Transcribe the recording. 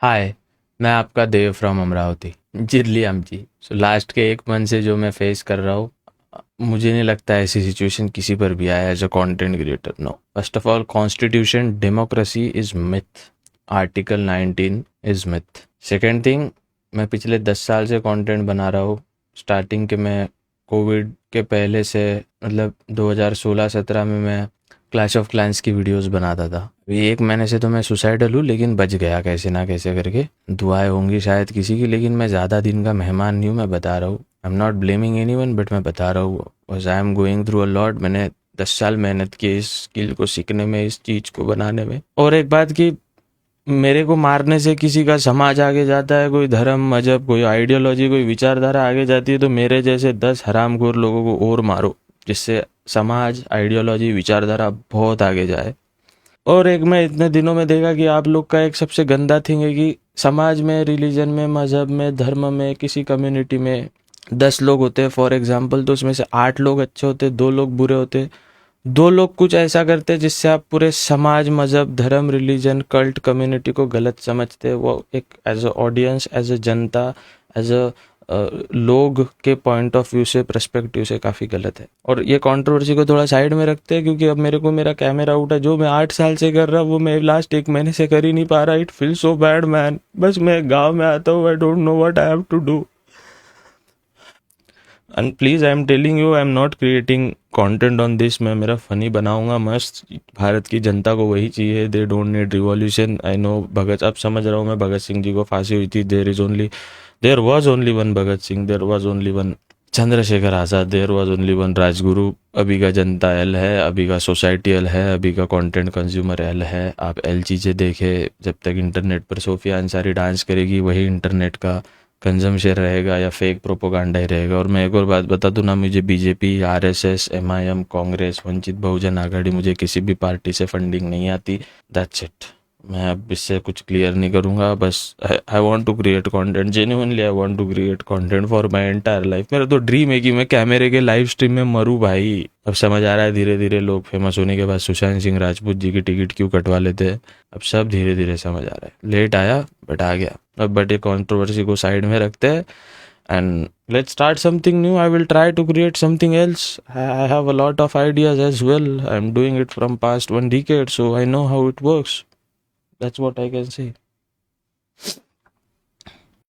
हाय, मैं आपका देव फ्रॉम अमरावती। जिरली आमची। सो लास्ट के एक मंथ से जो मैं फेस कर रहा हूँ, मुझे नहीं लगता ऐसी सिचुएशन किसी पर भी आया as a content creator. No, first of all constitution democracy is myth. Article 19 is myth. Second thing, मैं पिछले 10 साल से कंटेंट बना रहा हूँ। स्टार्टिंग के मैं कोविड के पहले से, मतलब 2016-17 में मैं क्लैश ऑफ क्लैंस की वीडियोस बनाता था। अभी एक महीने से तो मैं सुसाइडल हूँ, लेकिन बच गया कैसे ना कैसे करके। दुआएं होंगी शायद किसी की, लेकिन मैं ज़्यादा दिन का मेहमान नहीं हूँ। मैं बता रहा हूँ, आई am not blaming anyone, but मैं बता रहा हूँ बस I am going through a lot. मैंने 10 साल मेहनत की इस स्किल को सीखने में, इस चीज़ को बनाने में। और एक बात की, मेरे को मारने से किसी का समाज आगे जाता है, कोई धर्म मजहब, कोई आइडियोलॉजी, कोई विचारधारा आगे जाती है, तो मेरे जैसे 10 हरामखोर लोगों को और मारो, जिससे समाज, आइडियोलॉजी, विचारधारा बहुत आगे जाए। और एक मैं इतने दिनों में देखा कि आप लोग का एक सबसे गंदा थिंग है कि समाज में, रिलीजन में, मजहब में, धर्म में, किसी कम्युनिटी में 10 लोग होते हैं फॉर एग्जाम्पल, तो उसमें से 8 लोग अच्छे होते, 2 लोग बुरे होते। 2 लोग कुछ ऐसा करते हैं जिससे आप पूरे समाज, मजहब, धर्म, रिलीजन, कल्ट, कम्युनिटी को गलत समझते हैं। वो एक as a audience, as a जनता, एज अ लोग के पॉइंट ऑफ व्यू से, पर्सपेक्टिव से काफ़ी गलत है। और ये कंट्रोवर्सी को थोड़ा साइड में रखते हैं, क्योंकि अब मेरे को मेरा कैमरा आउट है। जो मैं 8 साल से कर रहा हूँ वो मैं लास्ट एक महीने से कर ही नहीं पा रहा। It feel so bad man. बस मैं गाँव में आता हूँ, I don't know what I have to do. And please, I am telling you, I am not creating content on this. मैं मेरा फनी बनाऊंगा मस्त। भारत की जनता को वही चाहिए। They don't need revolution. I know Bhagat, अब समझ रहा हूँ मैं, भगत सिंह जी को फांसी हुई थी। There was only one Bhagat Singh, there was only one Chandrashekhar Azad, there was only one Rajguru. अभी का जनता एल है, अभी का सोसाइटी एल है, अभी का कंटेंट कंज्यूमर एल है। आप एल चीज़ें देखे, जब तक इंटरनेट पर सोफिया अंसारी डांस करेगी वही इंटरनेट का कंजम्पशन रहेगा, या फेक प्रोपोगंडा ही रहेगा। और मैं एक और बात बता दूं ना, मुझे BJP, RSS, MIM, Congress, Vanchit Bahujan Aghadi, मुझे किसी भी पार्टी से फंडिंग नहीं आती। That's it. मैं अब इससे कुछ क्लियर नहीं करूंगा। बस I want to create content, genuinely I want to create content for my entire life. मेरा तो ड्रीम है कि मैं कैमरे के लाइव स्ट्रीम में मरूं भाई। अब समझ आ रहा है धीरे धीरे, लोग फेमस होने के बाद सुशांत सिंह राजपूत जी की टिकट क्यों कटवा लेते हैं। अब सब धीरे धीरे समझ आ रहा है। लेट आया बट आ गया। अब बट ये कंट्रोवर्सी को साइड में रखते हैं and let's start something new. I will try to create something else. I have a lot of ideas as well. I'm doing it from past 1 decade, so I know how it works. That's what I can say.